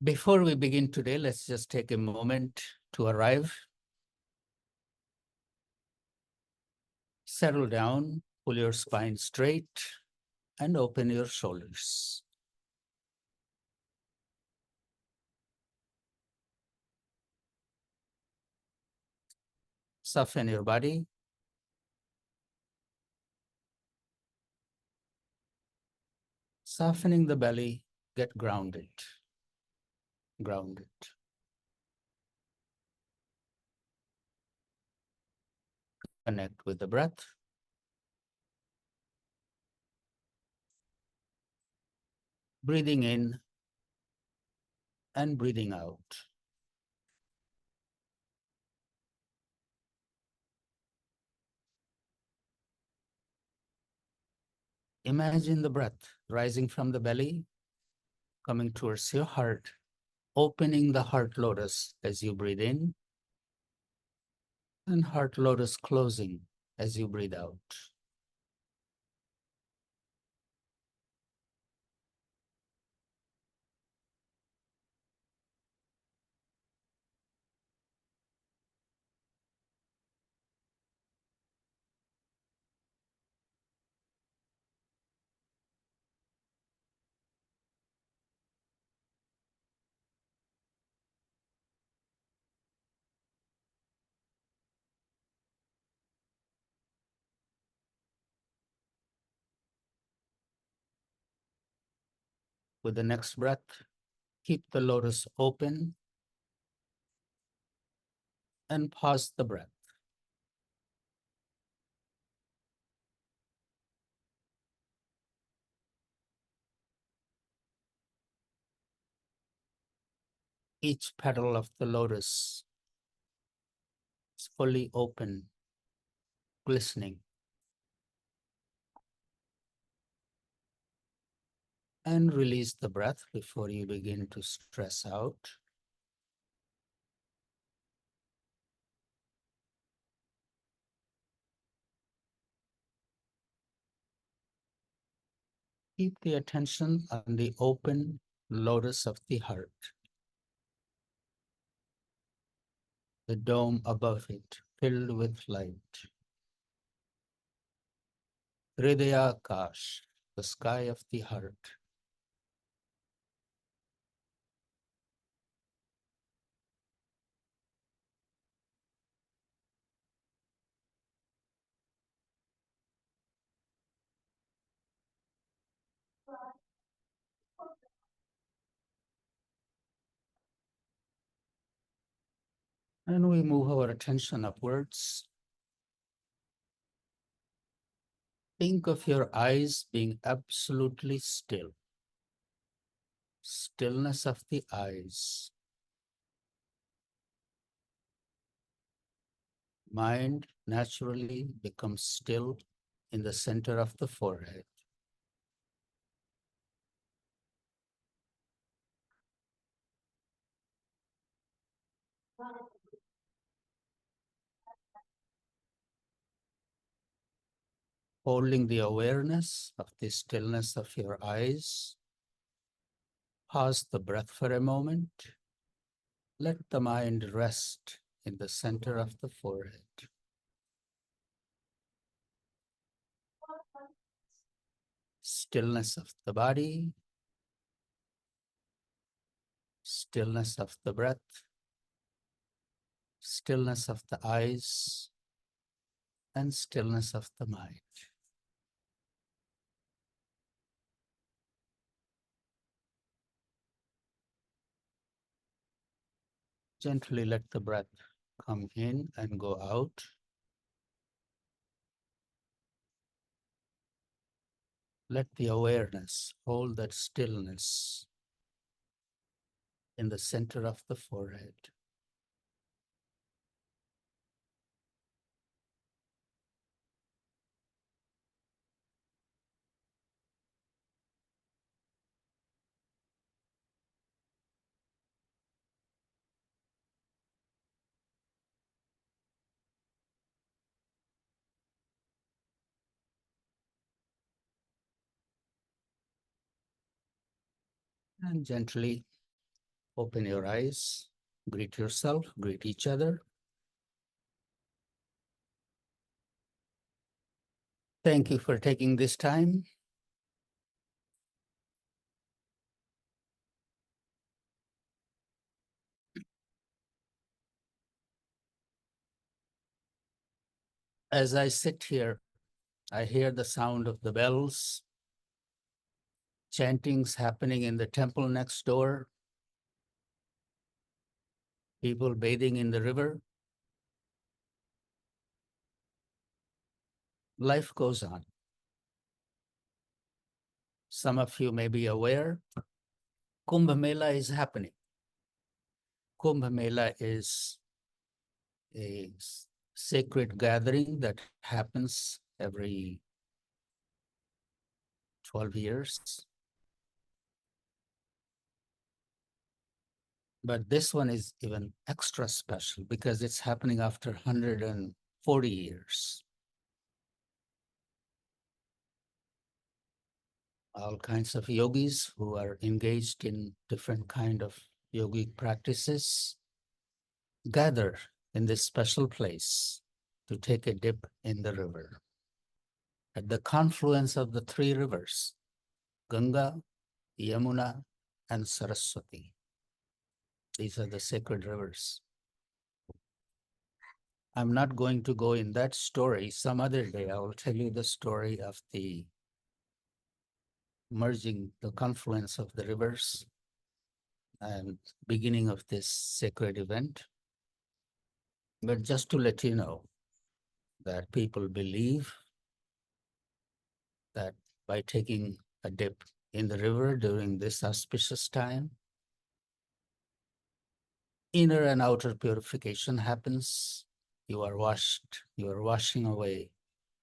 Before we begin today, let's just take a moment to arrive. Settle down, pull your spine straight, and open your shoulders. Soften your body. Softening the belly, get grounded. Grounded. Connect with the breath. Breathing in and breathing out. Imagine the breath rising from the belly, coming towards your heart, opening the heart lotus as you breathe in, and heart lotus closing as you breathe out. With the next breath, keep the lotus open and pause the breath. Each petal of the lotus is fully open, glistening. And release the breath before you begin to stress out. Keep the attention on the open lotus of the heart, the dome above it filled with light. Hridaya Akash, the sky of the heart. And we move our attention upwards. Think of your eyes being absolutely still. Stillness of the eyes. Mind naturally becomes still in the center of the forehead. Holding the awareness of the stillness of your eyes, pause the breath for a moment. Let the mind rest in the center of the forehead. Stillness of the body, stillness of the breath, stillness of the eyes, and stillness of the mind. Gently let the breath come in and go out. Let the awareness hold that stillness in the center of the forehead. And gently Open your eyes, greet yourself, greet each other. Thank you for taking this time. As I sit here, I hear the sound of the bells, chantings happening in the temple next door, people bathing in the river. Life goes on. Some of you may be aware, Kumbh Mela is happening. Kumbh Mela is a sacred gathering that happens every 12 years. But this one is even extra special because it's happening after 140 years. All kinds of yogis who are engaged in different kind of yogic practices gather in this special place to take a dip in the river. At the confluence of the three rivers, Ganga, Yamuna, and Saraswati. These are the sacred rivers. I'm not going to go in that story. Some other day, I will tell you the story of the merging, the confluence of the rivers and beginning of this sacred event. But just to let you know that people believe that by taking a dip in the river during this auspicious time, inner and outer purification happens. You are washed, you are washing away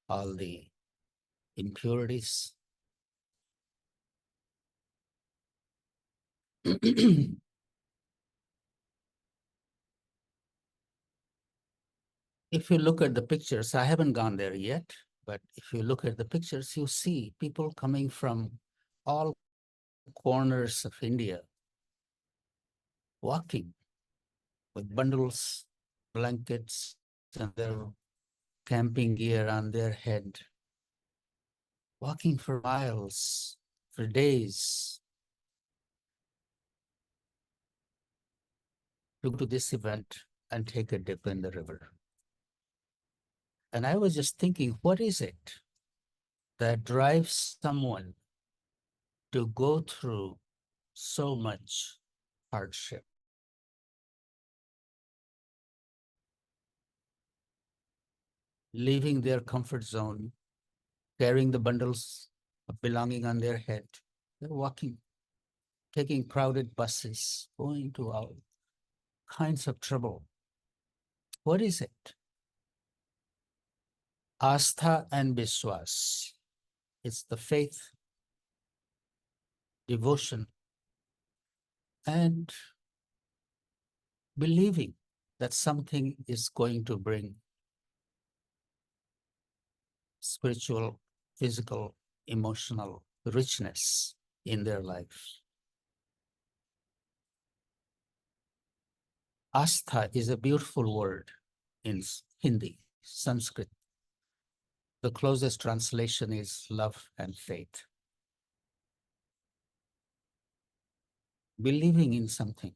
all the impurities. If you look at the pictures, I haven't gone there yet, but if you look at the pictures, you see people coming from all corners of India, walking with bundles, blankets, and their camping gear on their head, walking for miles, for days, to go to this event and take a dip in the river. And I was just thinking, what is it that drives someone to go through so much hardship? Leaving their comfort zone, carrying the bundles of belonging on their head. They're walking, taking crowded buses, going to all kinds of trouble. What is it? Astha and Vishwas. It's the faith, devotion, and believing that something is going to bring spiritual, physical, emotional richness in their life. Astha is a beautiful word in Hindi, Sanskrit. The closest translation is love and faith. Believing in something.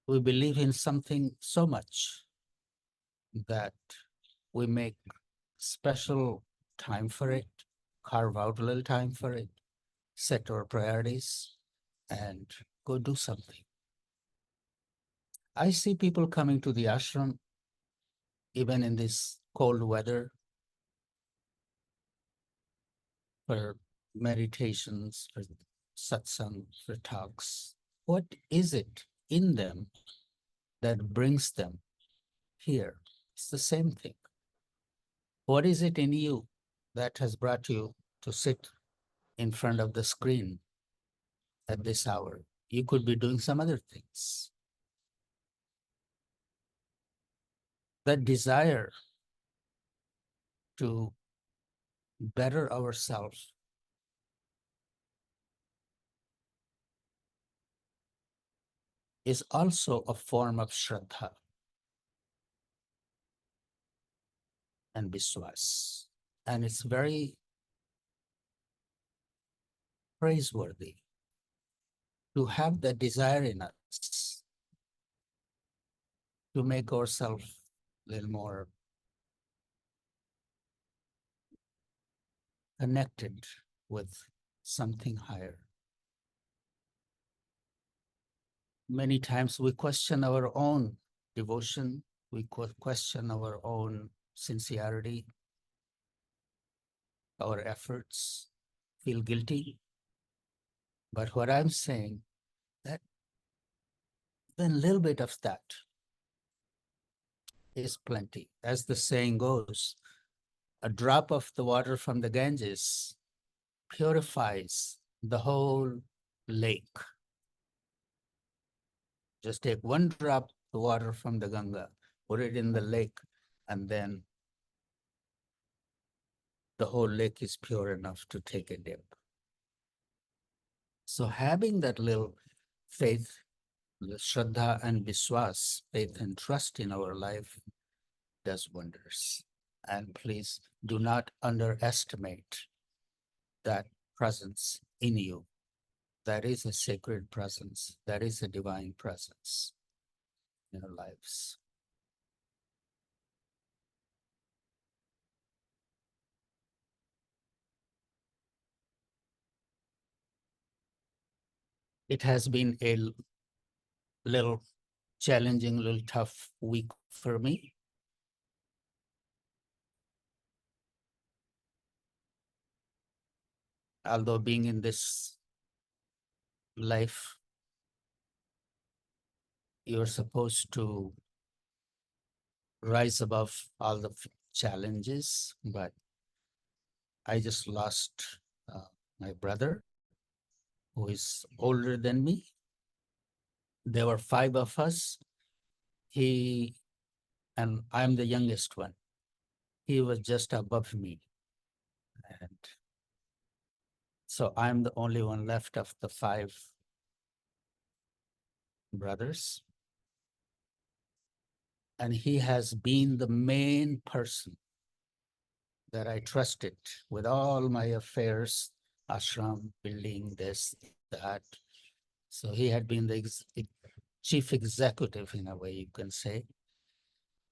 We believe in something so much that we make special time for it, carve out a little time for it, set our priorities, and go do something. I see people coming to the ashram, even in this cold weather, for meditations, for satsang, for talks. What is it in them that brings them here? It's the same thing. What is it in you that has brought you to sit in front of the screen at this hour? You could be doing some other things. That desire to better ourselves is also a form of Shraddha and Vishwas. And it's very praiseworthy to have the desire in us to make ourselves a little more connected with something higher. Many times we question our own devotion, we question our own sincerity, our efforts, feel guilty. But what I'm saying, that then a little bit of that is plenty. As the saying goes, a drop of the water from the Ganges purifies the whole lake. Just take one drop of the water from the Ganga, put it in the lake, and then the whole lake is pure enough to take a dip. So having that little faith, the Shraddha and Vishwas, faith and trust in our life does wonders. And please do not underestimate that presence in you. That is a sacred presence. That is a divine presence in our lives. It has been a little challenging, little tough week for me. Although being in this life, you're supposed to rise above all the challenges, but I just lost my brother, who is older than me. There were five of us. He and I'm the youngest one. He was just above me. And so I'm the only one left of the five brothers. And he has been the main person that I trusted with all my affairs, ashram, building, this, that. So he had been the chief executive, in a way you can say,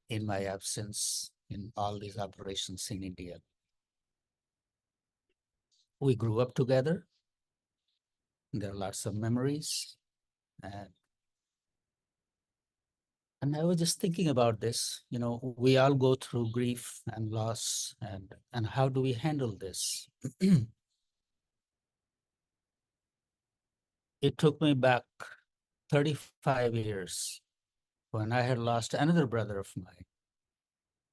in my absence in all these operations in India. We grew up together. There are lots of memories. And I was just thinking about this. You know, we all go through grief and loss, and how do we handle this? It took me back 35 years when I had lost another brother of mine.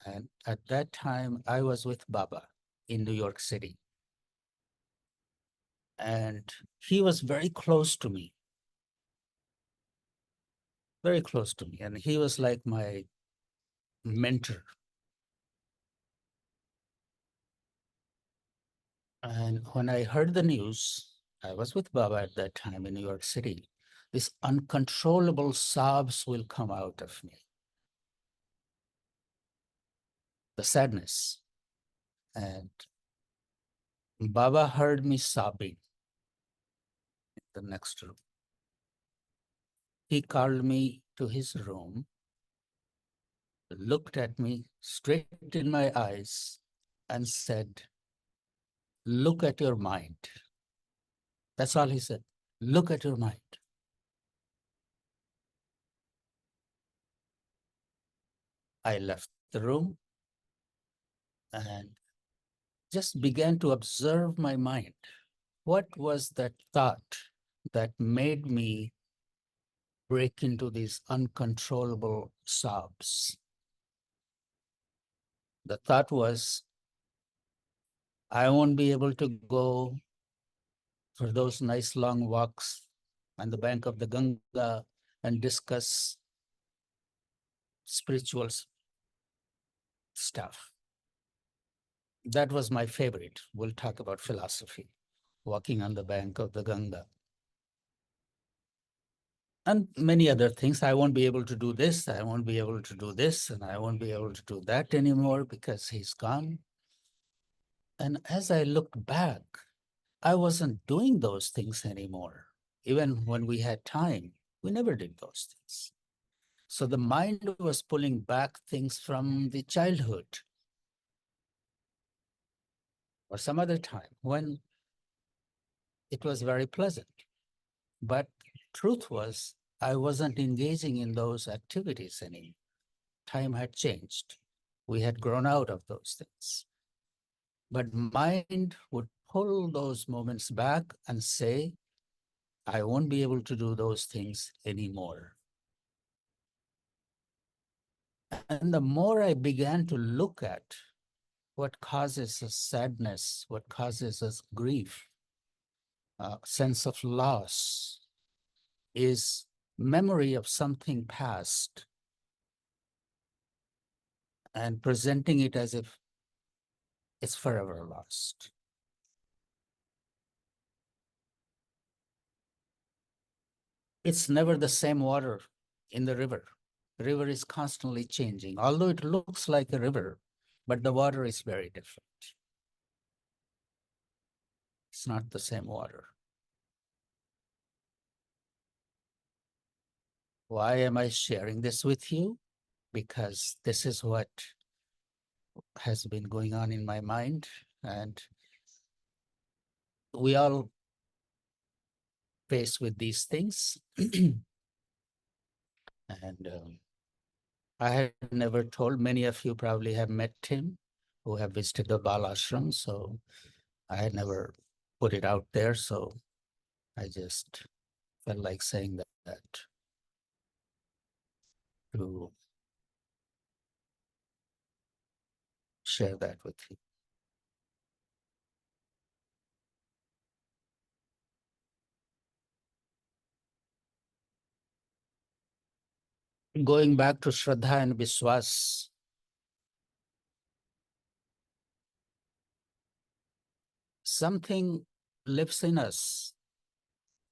And at that time, I was with Baba in New York City. And he was very close to me, very close to me. And he was like my mentor. And when I heard the news, I was with Baba at that time in New York City. These uncontrollable sobs will come out of me. The sadness. And Baba heard me sobbing in the next room. He called me to his room, looked at me straight in my eyes, and said, "Look at your mind." That's all he said. Look at your mind. I left the room and just began to observe my mind. What was that thought that made me break into these uncontrollable sobs? The thought was, I won't be able to go for those nice long walks on the bank of the Ganga and discuss spiritual stuff. That was my favorite. We'll talk about philosophy, walking on the bank of the Ganga. And many other things. I won't be able to do this. I won't be able to do this. And I won't be able to do that anymore because he's gone. And as I looked back, I wasn't doing those things anymore. Even when we had time, we never did those things. So the mind was pulling back things from the childhood or some other time when it was very pleasant. But truth was, I wasn't engaging in those activities anymore. Time had changed. We had grown out of those things. But mind would pull those moments back and say, I won't be able to do those things anymore. And the more I began to look at what causes us sadness, what causes us grief, sense of loss, is memory of something past and presenting it as if it's forever lost. It's never the same water in the river. The river is constantly changing, although it looks like a river, but the water is very different. It's not the same water. Why am I sharing this with you? Because this is what has been going on in my mind, and we all face with these things. And I had never told, many of you probably have met him who have visited the Bal Ashram, so I had never put it out there, so I just felt like saying that to share that with you. Going back to Shraddha and Vishwas, something lives in us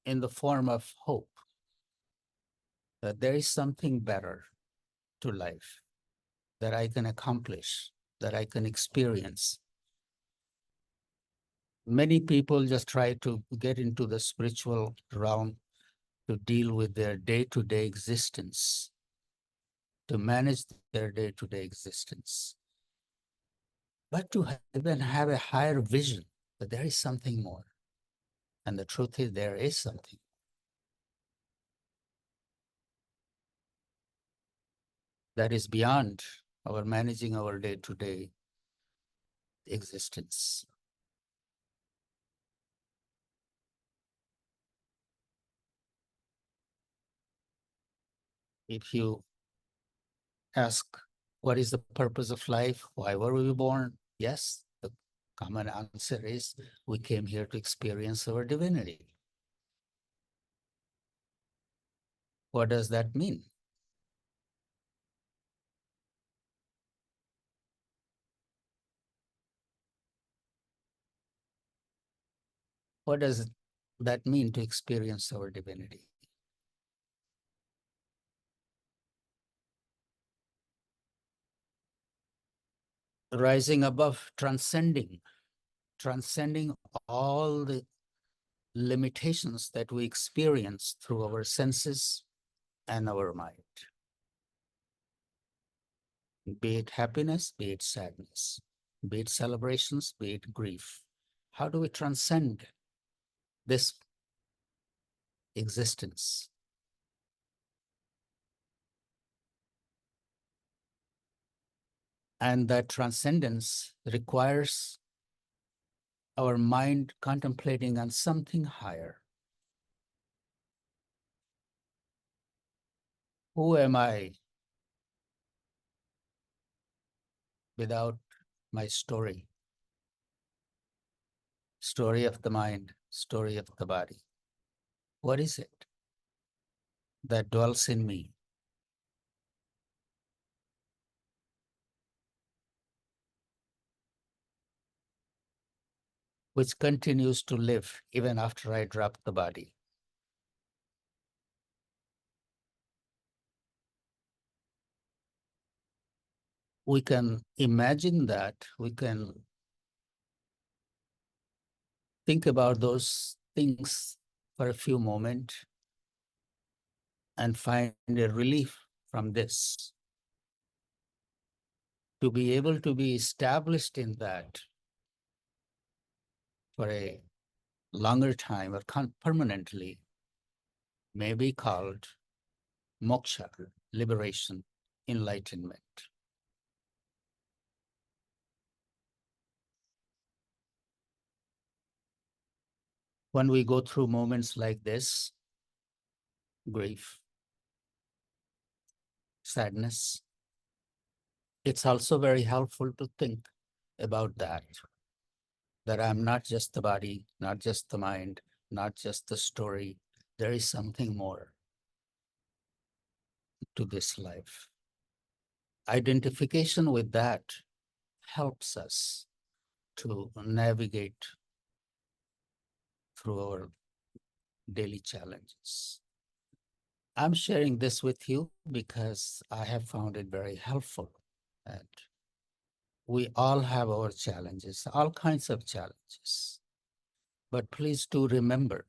in the form of hope that there is something better to life that I can accomplish, that I can experience. Many people just try to get into the spiritual realm to deal with their day-to-day existence, to manage their day-to-day existence, but to even have a higher vision that there is something more. And the truth is, there is something that is beyond our managing our day-to-day existence. If you ask, what is the purpose of life? Why were we born? Yes, the common answer is we came here to experience our divinity. What does that mean? What does that mean to experience our divinity? Rising above, transcending all the limitations that we experience through our senses and our mind. Be it happiness, be it sadness, be it celebrations, be it grief. How do we transcend this existence? And that transcendence requires our mind contemplating on something higher. Who am I without my story? Story of the mind, story of the body. What is it that dwells in me? Which continues to live even after I drop the body. we can imagine that, we can think about those things for a few moments and find a relief from this. To be able to be established in that for a longer time or permanently may be called moksha, liberation, enlightenment. When we go through moments like this, grief, sadness, it's also very helpful to think about that I'm not just the body, not just the mind, not just the story. There is something more to this life. Identification with that helps us to navigate through our daily challenges. I'm sharing this with you because I have found it very helpful. And we all have our challenges, all kinds of challenges. But please do remember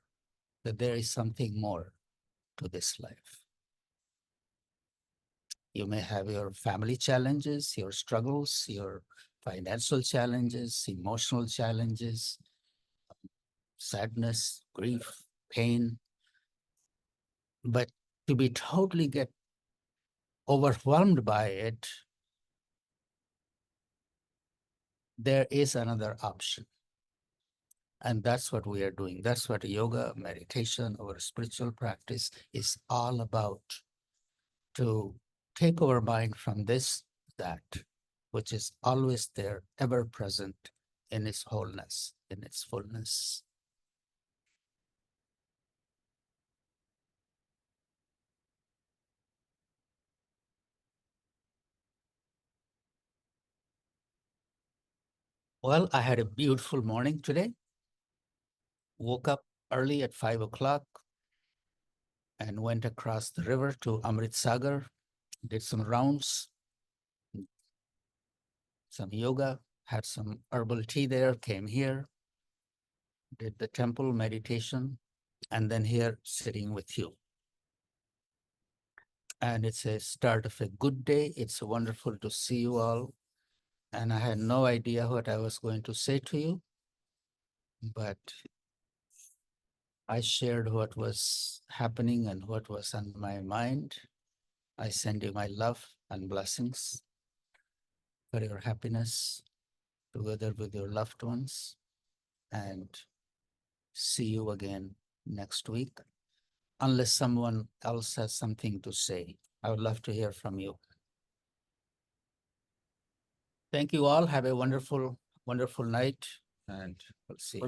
that there is something more to this life. You may have your family challenges, your struggles, your financial challenges, emotional challenges, sadness, grief, pain. But to be totally get overwhelmed by it, there is another option. And that's what we are doing. That's what yoga, meditation, our spiritual practice is all about. To take our mind from this, that, which is always there, ever present in its wholeness, in its fullness. Well, I had a beautiful morning today. Woke up early at 5 o'clock and went across the river to Amrit Sagar, did some rounds, some yoga, had some herbal tea there, came here, did the temple meditation, and then here sitting with you. And it's a start of a good day. It's wonderful to see you all. And I had no idea what I was going to say to you, but I shared what was happening and what was on my mind. I send you my love and blessings for your happiness together with your loved ones, and see you again next week. Unless someone else has something to say, I would love to hear from you. Thank you all. Have a wonderful, wonderful night, and we'll see you.